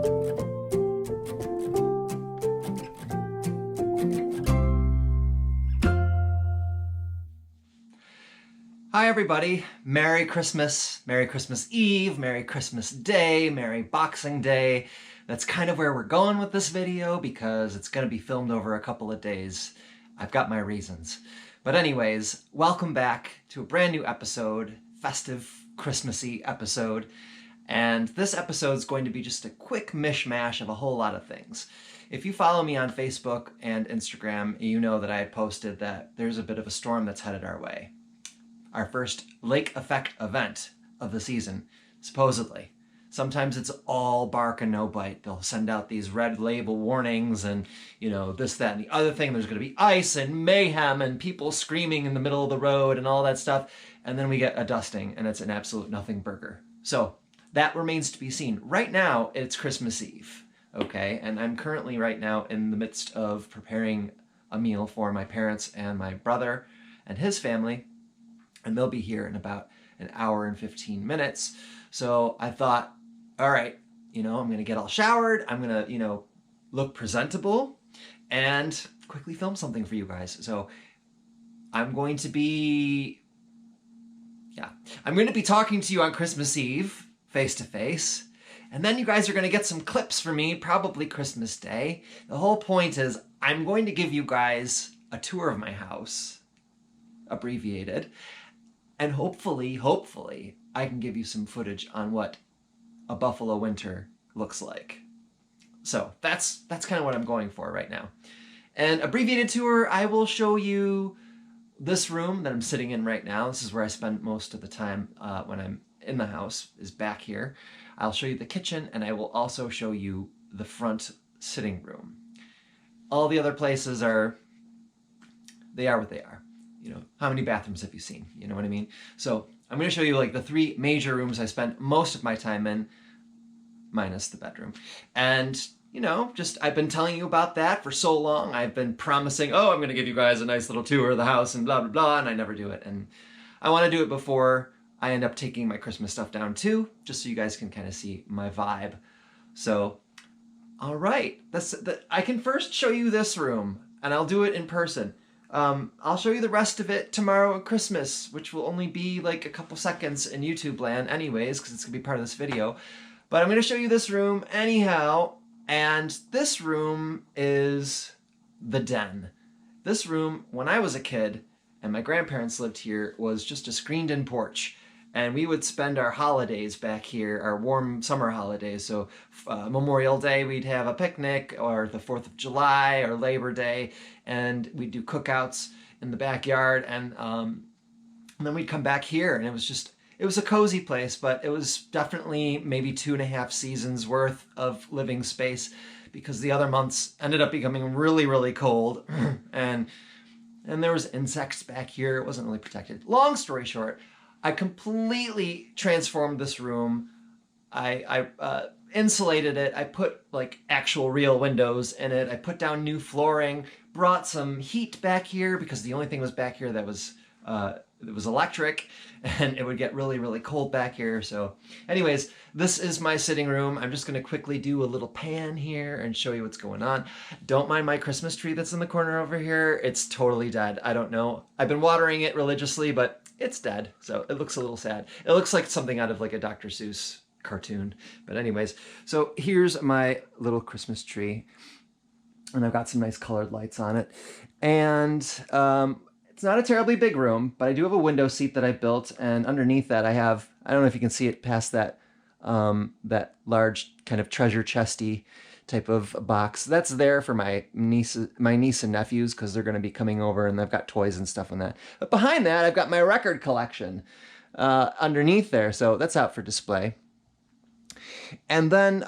Hi everybody, Merry Christmas Eve, Merry Christmas Day, Merry Boxing Day. That's kind of where we're going with this video because it's going to be filmed over a couple of days. I've got my reasons. But anyways, welcome back to a brand new episode, festive, Christmassy episode. And this episode is going to be just a quick mishmash of a whole lot of things. If you follow me on Facebook and Instagram, you know that I had posted that there's a bit of a storm that's headed our way. Our first lake effect event of the season, supposedly. Sometimes it's all bark and no bite. They'll send out these red label warnings and, you know, this, that, and the other thing. There's going to be ice and mayhem and people screaming in the middle of the road and all that stuff. And then we get a dusting and it's an absolute nothing burger. So that remains to be seen. Right now, it's Christmas Eve, okay? And I'm currently right now in the midst of preparing a meal for my parents and my brother and his family. And they'll be here in about an hour and 15 minutes. So I thought, all right, I'm going to get all showered. I'm going to, look presentable and quickly film something for you guys. So I'm going to be talking to you on Christmas Eve, face to face. And then you guys are going to get some clips from me, probably Christmas Day. The whole point is I'm going to give you guys a tour of my house, abbreviated. And hopefully, I can give you some footage on what a buffalo winter looks like. So that's kind of what I'm going for right now. And abbreviated tour, I will show you this room that I'm sitting in right now. This is where I spend most of the time when I'm in the house, is back here. I'll show you the kitchen, and I will also show you the front sitting room. All the other places they are what they are. How many bathrooms have you seen? You know what I mean? So I'm going to show you like the three major rooms I spent most of my time in, minus the bedroom. And, I've been telling you about that for so long. I've been promising, I'm going to give you guys a nice little tour of the house and blah, blah, blah, and I never do it. And I want to do it before I end up taking my Christmas stuff down too, just so you guys can kind of see my vibe. So, all right. I can first show you this room, and I'll do it in person. I'll show you the rest of it tomorrow at Christmas, which will only be like a couple seconds in YouTube land anyways, because it's going to be part of this video. But I'm going to show you this room anyhow, and this room is the den. This room, when I was a kid and my grandparents lived here, was just a screened-in porch. And we would spend our holidays back here, our warm summer holidays. So Memorial Day, we'd have a picnic, or the 4th of July, or Labor Day, and we'd do cookouts in the backyard. And then we'd come back here, and it was a cozy place, but it was definitely maybe 2.5 seasons worth of living space, because the other months ended up becoming really, really cold. and there was insects back here. It wasn't really protected. Long story short, I completely transformed this room. I insulated it. I put like actual real windows in it. I put down new flooring, brought some heat back here because the only thing was back here that was it was electric, and it would get really, really cold back here. So anyways, this is my sitting room. I'm just going to quickly do a little pan here and show you what's going on. Don't mind my Christmas tree that's in the corner over here. It's totally dead. I don't know. I've been watering it religiously, but it's dead, so it looks a little sad. It looks like something out of like a Dr. Seuss cartoon. But anyways, so here's my little Christmas tree, and I've got some nice colored lights on it. And it's not a terribly big room, but I do have a window seat that I built, and underneath that I don't know if you can see it past that that large kind of treasure chesty type of box. That's there for my niece and nephews, because they're going to be coming over and they've got toys and stuff on that. But behind that, I've got my record collection underneath there, so that's out for display. And then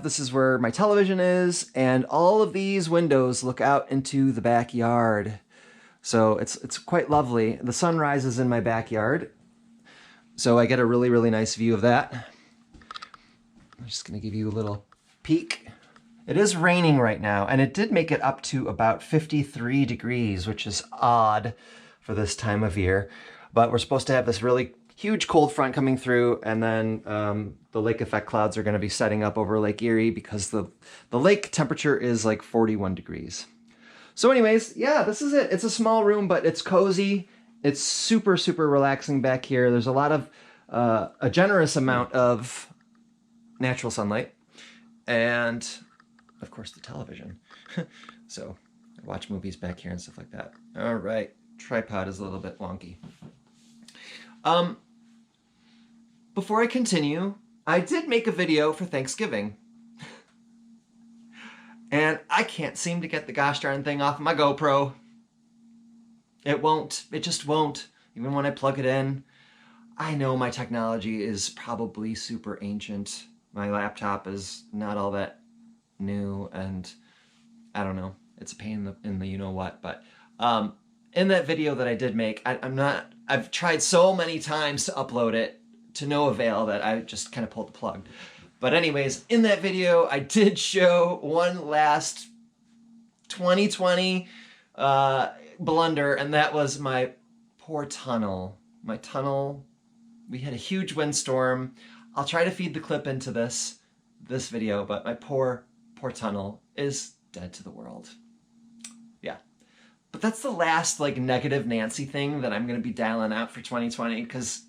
this is where my television is, and all of these windows look out into the backyard. So it's quite lovely. The sun rises in my backyard, so I get a really, really nice view of that. I'm just going to give you a little peek. It is raining right now, and it did make it up to about 53 degrees, which is odd for this time of year. But we're supposed to have this really huge cold front coming through, and then the lake effect clouds are going to be setting up over Lake Erie because the lake temperature is like 41 degrees. So anyways, yeah, this is it. It's a small room, but it's cozy. It's super, super relaxing back here. There's a lot of, a generous amount of natural sunlight, and of course the television. So I watch movies back here and stuff like that. All right, tripod is a little bit wonky. Before I continue, I did make a video for Thanksgiving. And I can't seem to get the gosh darn thing off of my GoPro. It won't. It just won't. Even when I plug it in. I know my technology is probably super ancient. My laptop is not all that new, and I don't know. It's a pain in the you know what. But in that video that I did make, I've tried so many times to upload it to no avail that I just kind of pulled the plug. But anyways, in that video, I did show one last 2020 blunder, and that was my poor tunnel. My tunnel, we had a huge windstorm. I'll try to feed the clip into this video, but my poor tunnel is dead to the world. Yeah. But that's the last like negative Nancy thing that I'm going to be dialing out for 2020, because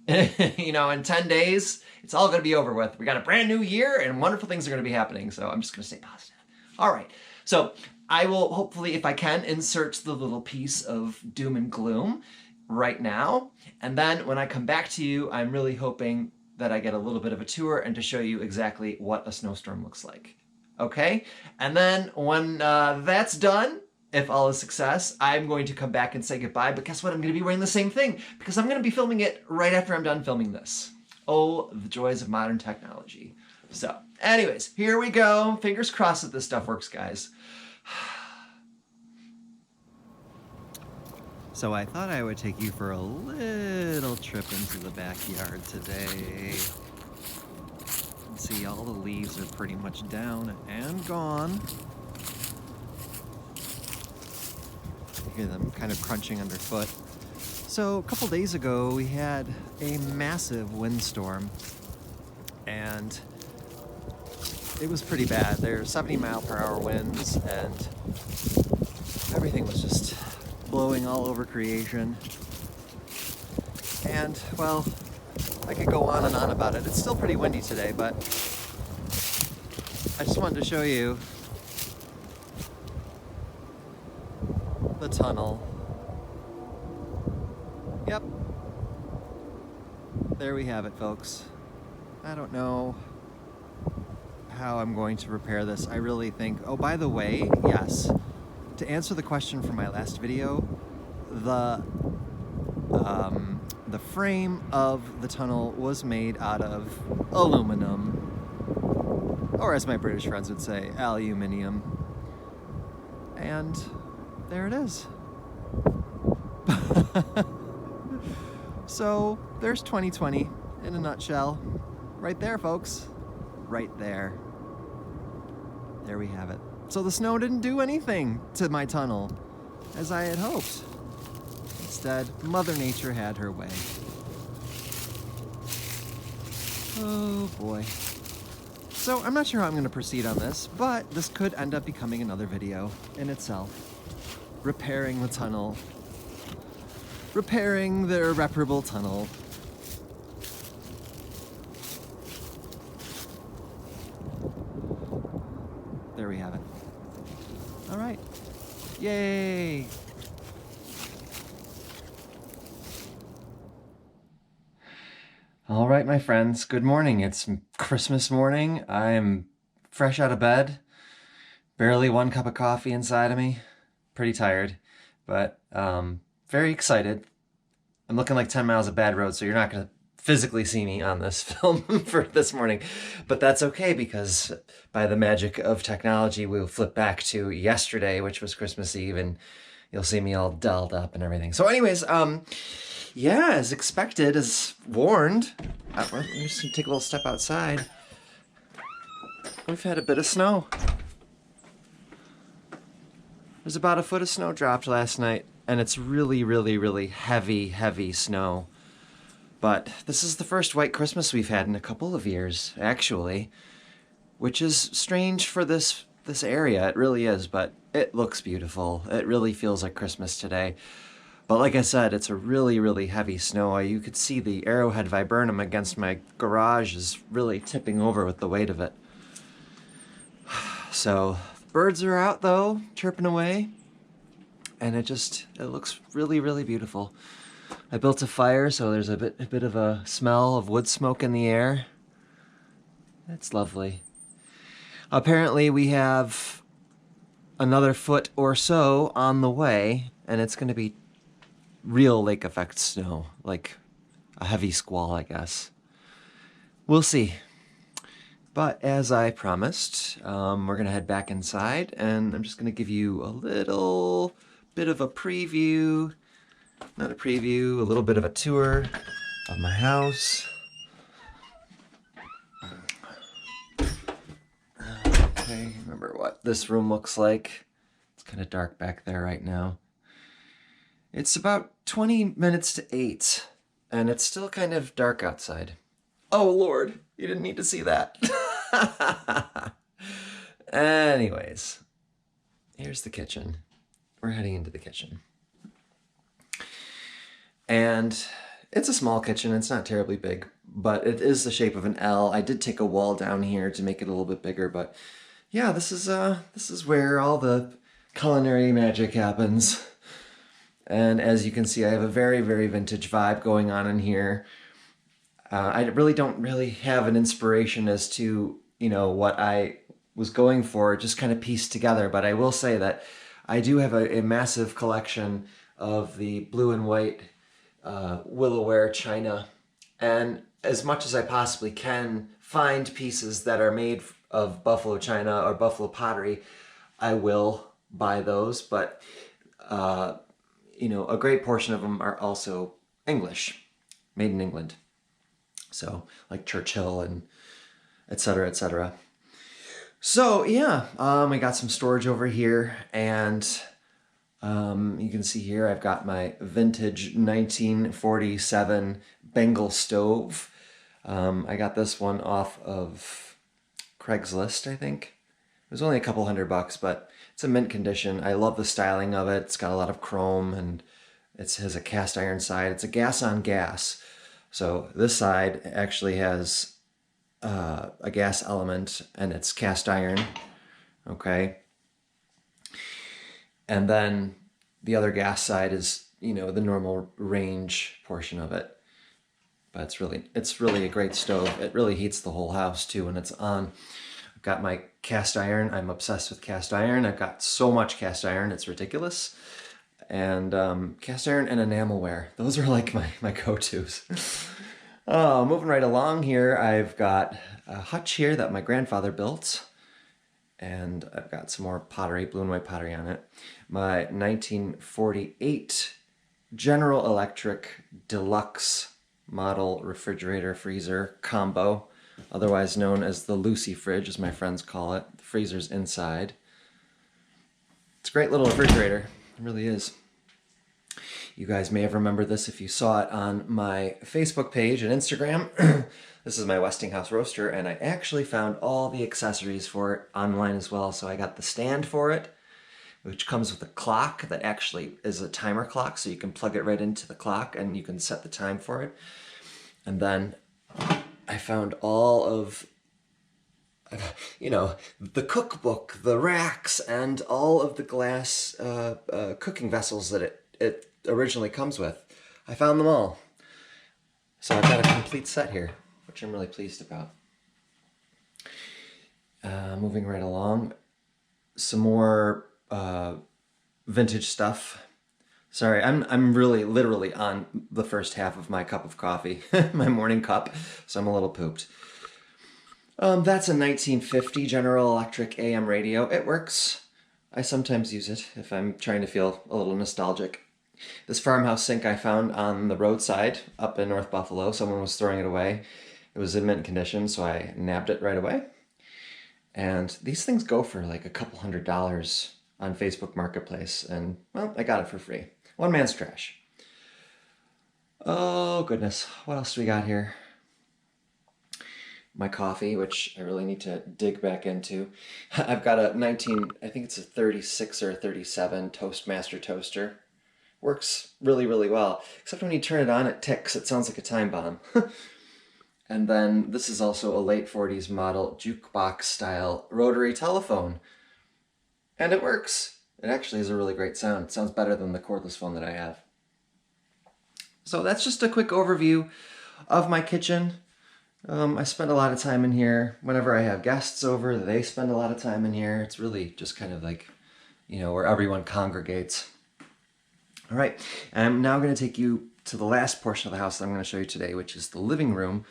you know, in 10 days, it's all going to be over with. We got a brand new year and wonderful things are going to be happening. So I'm just going to stay positive. All right. So I will hopefully, if I can, insert the little piece of doom and gloom right now. And then when I come back to you, I'm really hoping that I get a little bit of a tour and to show you exactly what a snowstorm looks like. Okay? And then when that's done, if all is success, I'm going to come back and say goodbye, but guess what? I'm going to be wearing the same thing because I'm going to be filming it right after I'm done filming this. Oh, the joys of modern technology. So, anyways, here we go. Fingers crossed that this stuff works, guys. So I thought I would take you for a little trip into the backyard today. See, all the leaves are pretty much down and gone. Hear them kind of crunching underfoot. So a couple days ago we had a massive windstorm, and it was pretty bad. There were 70-mile-per-hour winds, and everything was just blowing all over creation. And well, I could go on and on about it. It's still pretty windy today, but I just wanted to show you the tunnel. Yep. There we have it, folks. I don't know how I'm going to repair this. I really think... Oh, by the way, yes. To answer the question from my last video, the frame of the tunnel was made out of aluminum. Or as my British friends would say, aluminium. And there it is. So there's 2020 in a nutshell. Right there, folks. Right there. There we have it. So the snow didn't do anything to my tunnel, as I had hoped. Instead, Mother Nature had her way. Oh boy. So I'm not sure how I'm going to proceed on this, but this could end up becoming another video in itself. Repairing the tunnel. Repairing the irreparable tunnel. There we have it. All right. Yay! All right, my friends. Good morning. It's Christmas morning. I'm fresh out of bed. Barely one cup of coffee inside of me. Pretty tired, but very excited. I'm looking like 10 miles of bad road, so you're not going to physically see me on this film for this morning, but that's okay because by the magic of technology, we'll flip back to yesterday, which was Christmas Eve, and you'll see me all dolled up and everything. So anyways, yeah, as expected, as warned, I'm just gonna take a little step outside. We've had a bit of snow. There's about a foot of snow dropped last night, and it's really, really, really heavy, heavy snow. But this is the first white Christmas we've had in a couple of years, actually, which is strange for this area. It really is, but it looks beautiful. It really feels like Christmas today. But like I said, it's a really, really heavy snow. You could see the arrowhead viburnum against my garage is really tipping over with the weight of it. So birds are out though, chirping away. And it looks really, really beautiful. I built a fire, so there's a bit of a smell of wood smoke in the air. It's lovely. Apparently we have another foot or so on the way, and it's going to be real lake effect snow, like a heavy squall, I guess. We'll see. But as I promised, we're going to head back inside, and I'm just going to give you a little bit of a preview, not a preview, a little bit of a tour of my house. Okay, remember what this room looks like. It's kind of dark back there right now. It's about 20 minutes to 8, and it's still kind of dark outside. Oh, Lord, you didn't need to see that. Anyways, here's the kitchen. We're heading into the kitchen. And it's a small kitchen. It's not terribly big, but it is the shape of an L. I did take a wall down here to make it a little bit bigger, but yeah, this is where all the culinary magic happens. And as you can see, I have a very, very vintage vibe going on in here. I really don't have an inspiration as to, what I was going for, just kind of pieced together. But I will say that I do have a massive collection of the blue and white Willowware china. And as much as I possibly can find pieces that are made of buffalo china or buffalo pottery, I will buy those. But a great portion of them are also English, made in England. So like Churchill and et cetera, et cetera. So yeah, I got some storage over here, and you can see here I've got my vintage 1947 Bengal stove. I got this one off of Craigslist, I think. It was only a couple $100, but it's in mint condition. I love the styling of it. It's got a lot of chrome, and it has a cast iron side. It's a gas on gas. So this side actually has a gas element, and it's cast iron. Okay. And then the other gas side is, the normal range portion of it. But it's really a great stove. It really heats the whole house too when it's on. I've got my cast iron. I'm obsessed with cast iron. I've got so much cast iron, it's ridiculous. And cast iron and enamelware. Those are like my go-tos. Moving right along here, I've got a hutch here that my grandfather built. And I've got some more pottery, blue and white pottery on it. My 1948 General Electric Deluxe model refrigerator freezer combo, otherwise known as the Lucy fridge, as my friends call it. The freezer's inside. It's a great little refrigerator. It really is. You guys may have remembered this if you saw it on my Facebook page and Instagram. This is my Westinghouse roaster, and I actually found all the accessories for it online as well. So I got the stand for it, which comes with a clock that actually is a timer clock, so you can plug it right into the clock and you can set the time for it. And then I found all of, the cookbook, the racks, and all of the glass cooking vessels that it originally comes with. I found them all. So I've got a complete set here, which I'm really pleased about. Moving right along, some more vintage stuff. Sorry, I'm really literally on the first half of my cup of coffee, my morning cup, so I'm a little pooped. That's a 1950 General Electric AM radio. It works. I sometimes use it if I'm trying to feel a little nostalgic. This farmhouse sink I found on the roadside up in North Buffalo. Someone was throwing it away. It was in mint condition, so I nabbed it right away. And these things go for like a couple $100 on Facebook Marketplace, and well, I got it for free. One man's trash. Oh goodness, what else do we got here? My coffee, which I really need to dig back into. I've got a 19, I think it's a 36 or a 37 Toastmaster toaster. Works really, really well. Except when you turn it on, it ticks. It sounds like a time bomb. And then this is also a late 40s model jukebox style rotary telephone. And it works. It actually is a really great sound. It sounds better than the cordless phone that I have. So that's just a quick overview of my kitchen. I spend a lot of time in here. Whenever I have guests over, they spend a lot of time in here. It's really just kind of like, you know, where everyone congregates. All right, I'm now going to take you to the last portion of the house that I'm going to show you today, which is the living room.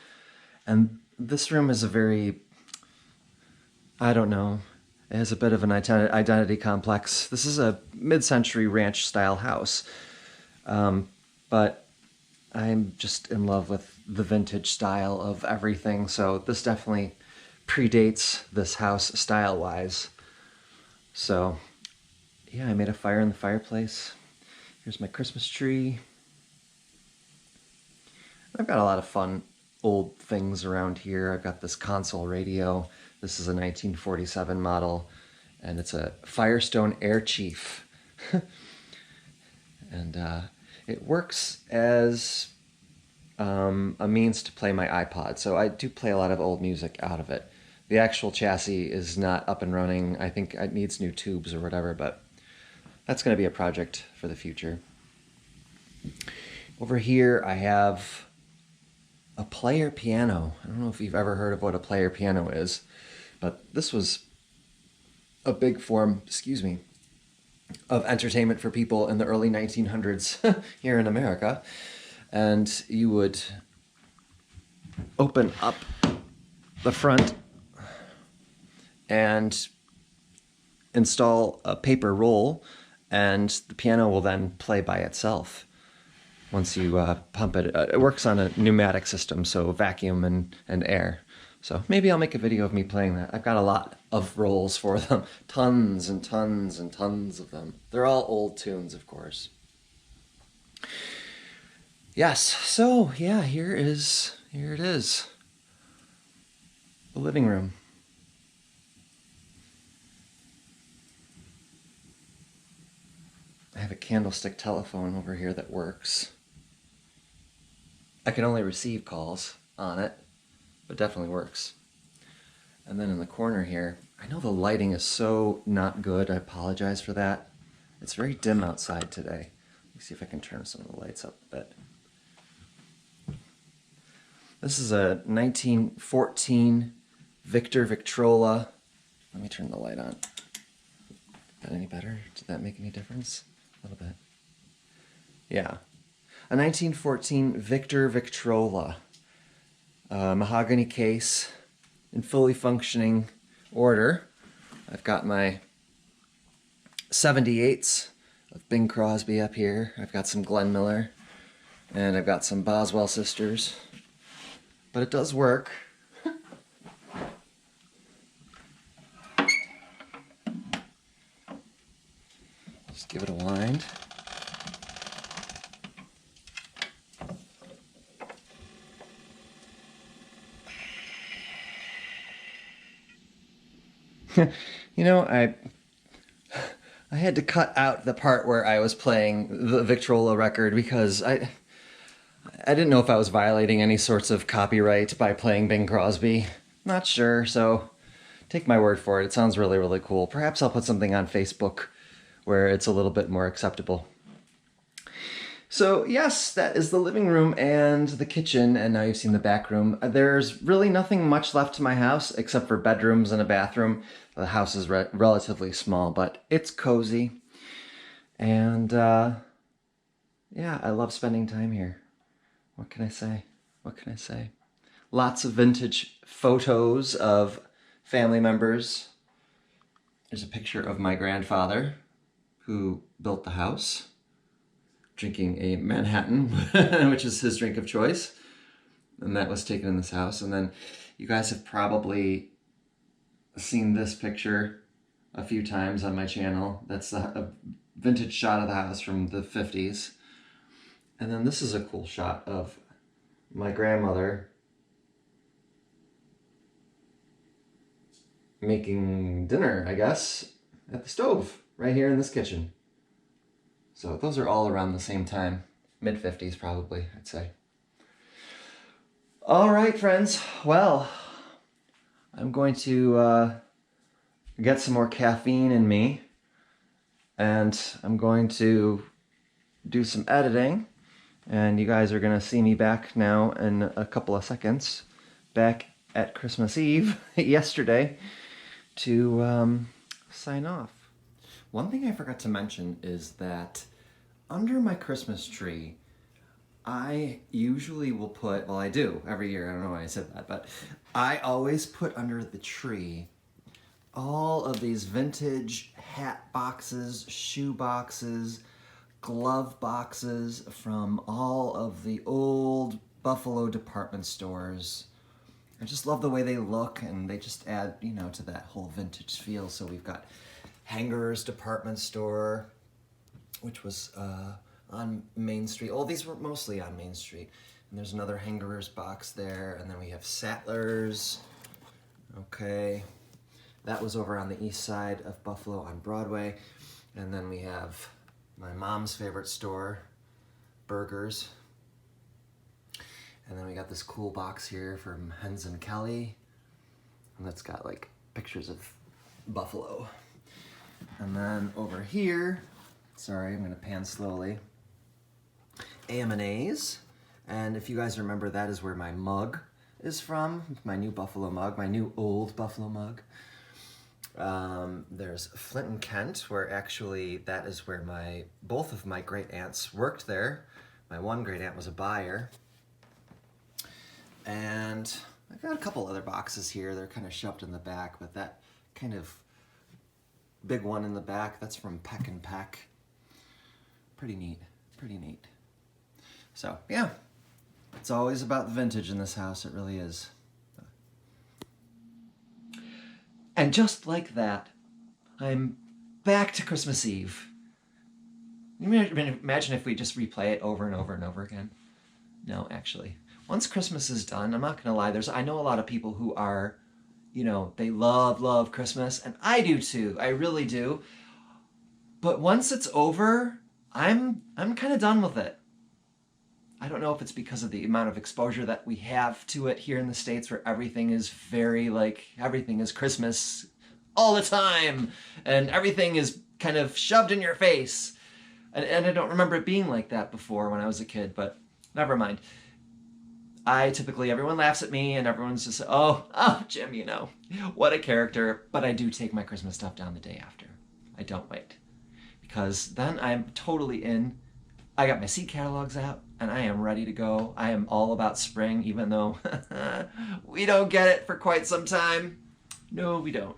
And this room is a very, I don't know, it has a bit of an identity complex. This is a mid-century ranch style house, but I'm just in love with the vintage style of everything, so this definitely predates this house style-wise. So yeah, I made a fire in the fireplace. Here's my Christmas tree. I've got a lot of fun old things around here. I've got this console radio. This is a 1947 model, and it's a Firestone Air Chief. And it works as a means to play my iPod. So I do play a lot of old music out of it. The actual chassis is not up and running. I think it needs new tubes or whatever, but that's going to be a project for the future. Over here I have a player piano. I don't know if you've ever heard of what a player piano is, but this was a big form, of entertainment for people in the early 1900s here in America. And you would open up the front and install a paper roll, and the piano will then play by itself once you pump it. It works on a pneumatic system, so vacuum and air. So maybe I'll make a video of me playing that. I've got a lot of rolls for them. Tons and tons and tons of them. They're all old tunes, of course. Yes, so yeah, here it is. The living room. I have a candlestick telephone over here that works. I can only receive calls on it, but definitely works. And then in the corner here, I know the lighting is so not good. I apologize for that. It's very dim outside today. Let me see if I can turn some of the lights up a bit. This is a 1914 Victor Victrola. Let me turn the light on. That any better? Did that make any difference? A little bit. Yeah. A 1914 Victor Victrola. Mahogany case in fully functioning order. I've got my 78s of Bing Crosby up here. I've got some Glenn Miller. And I've got some Boswell sisters. But it does work. Just give it a wind. You know, I had to cut out the part where I was playing the Victrola record because I didn't know if I was violating any sorts of copyright by playing Bing Crosby. Not sure, so take my word for it. It sounds really, really cool. Perhaps I'll put something on Facebook where it's a little bit more acceptable. So yes, that is the living room and the kitchen, and now you've seen the back room. There's really nothing much left to my house except for bedrooms and a bathroom. The house is relatively small, but it's cozy. And yeah, I love spending time here. What can I say? What can I say? Lots of vintage photos of family members. There's a picture of my grandfather who built the house, drinking a Manhattan, which is his drink of choice. And that was taken in this house. And then you guys have probably seen this picture a few times on my channel. That's a vintage shot of the house from the 50s. And then this is a cool shot of my grandmother making dinner, I guess, at the stove right here in this kitchen. So those are all around the same time, mid-50s probably, I'd say. All right, friends. Well, I'm going to get some more caffeine in me, and I'm going to do some editing, and you guys are going to see me back now in a couple of seconds, back at Christmas Eve yesterday, to sign off. One thing I forgot to mention is that under my Christmas tree, I usually will put, well, I do every year, I don't know why I said that, but I always put under the tree all of these vintage hat boxes, shoe boxes, glove boxes from all of the old Buffalo department stores. I just love the way they look, and they just add, you know, to that whole vintage feel. So we've got Hanger's department store, which was on Main Street. Oh, these were mostly on Main Street. And there's another Hanger's box there, and then we have Sattler's. Okay. That was over on the east side of Buffalo on Broadway. And then we have my mom's favorite store, Burgers. And then we got this cool box here from Hens and Kelly. And that's got like pictures of Buffalo. And then over here, sorry, I'm gonna pan slowly, AM&A's. And if you guys remember, that is where my mug is from, my new Buffalo mug, my new old Buffalo mug. There's Flint and Kent, where actually that is where both of my great aunts worked there. My one great aunt was a buyer. And I got a couple other boxes here. They're kind of shoved in the back, but that kind of big one in the back, that's from Peck and Peck. Pretty neat, pretty neat. So yeah, it's always about the vintage in this house, it really is. And just like that, I'm back to Christmas Eve. Imagine if we just replay it over and over and over again. No, actually. Once Christmas is done, I'm not going to lie, I know a lot of people who are, you know, they love Christmas, and I do too, I really do. But once it's over, I'm kind of done with it. I don't know if it's because of the amount of exposure that we have to it here in the States, where everything is very, like, everything is Christmas all the time, and everything is kind of shoved in your face. And I don't remember it being like that before when I was a kid, but never mind. Everyone laughs at me, and everyone's just, oh, Jim, you know, what a character. But I do take my Christmas stuff down the day after. I don't wait. Because then I'm totally in. I got my seed catalogs out, and I am ready to go. I am all about spring, even though we don't get it for quite some time. No, we don't.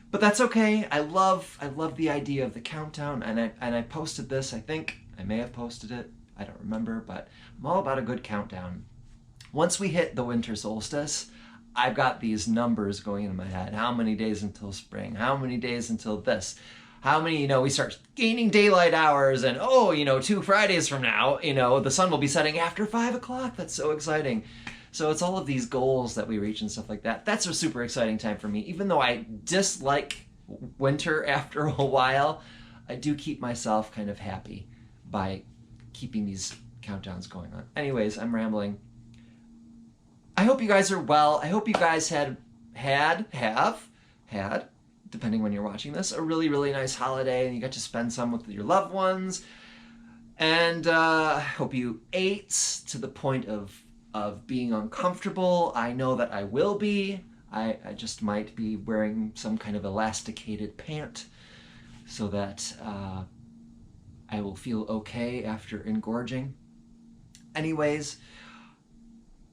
But that's okay. I love the idea of the countdown, and I posted this, I think. I may have posted it. I don't remember, but I'm all about a good countdown. Once we hit the winter solstice, I've got these numbers going in my head. How many days until spring? How many days until this? How many, you know, we start gaining daylight hours, and 2 Fridays from now, you know, the sun will be setting after 5 o'clock. That's so exciting. So it's all of these goals that we reach and stuff like that. That's a super exciting time for me. Even though I dislike winter after a while, I do keep myself kind of happy by keeping these countdowns going on. Anyways, I'm rambling. I hope you guys are well. I hope you guys have had, depending when you're watching this, a really, really nice holiday, and you got to spend some with your loved ones. And I hope you ate to the point of being uncomfortable. I know that I will be. I just might be wearing some kind of elasticated pant so that I will feel okay after engorging. Anyways,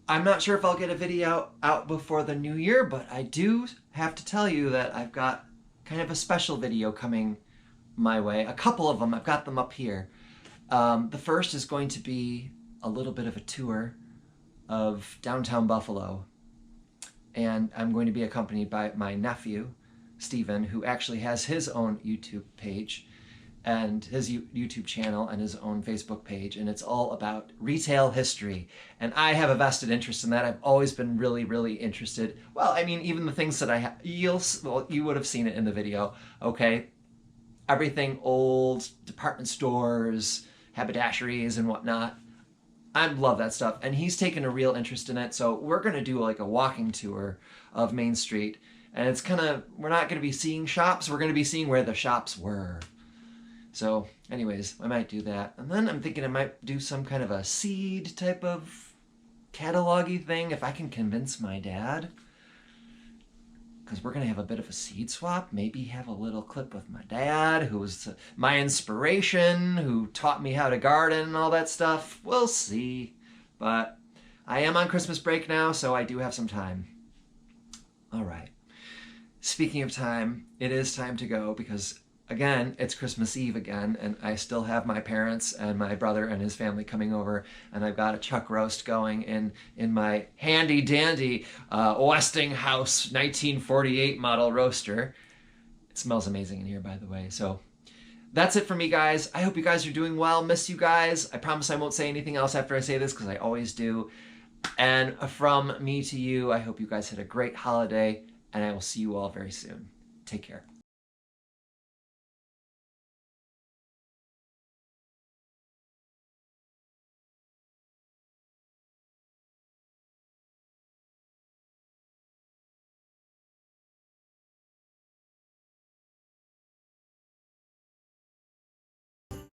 I'm not sure if I'll get a video out before the new year, but I do have to tell you that I've got kind of a special video coming my way. A couple of them, I've got them up here. The first is going to be a little bit of a tour of downtown Buffalo. And I'm going to be accompanied by my nephew, Steven, who actually has his own YouTube page. and his YouTube channel and his own Facebook page, and it's all about retail history. And I have a vested interest in that. I've always been really, really interested. Well, I mean, even the things that you would have seen it in the video, okay? Everything old, department stores, haberdasheries and whatnot. I love that stuff, and he's taken a real interest in it. So we're gonna do like a walking tour of Main Street, and it's we're not gonna be seeing shops. We're gonna be seeing where the shops were. So anyways, I might do that. And then I'm thinking I might do some kind of a seed type of catalog-y thing if I can convince my dad. Because we're going to have a bit of a seed swap. Maybe have a little clip with my dad, who was my inspiration, who taught me how to garden and all that stuff. We'll see. But I am on Christmas break now, so I do have some time. All right. Speaking of time, it is time to go because again, it's Christmas Eve again, and I still have my parents and my brother and his family coming over, and I've got a chuck roast going in my handy-dandy Westinghouse 1948 model roaster. It smells amazing in here, by the way. So that's it for me, guys. I hope you guys are doing well. Miss you guys. I promise I won't say anything else after I say this, because I always do. And from me to you, I hope you guys had a great holiday, and I will see you all very soon. Take care.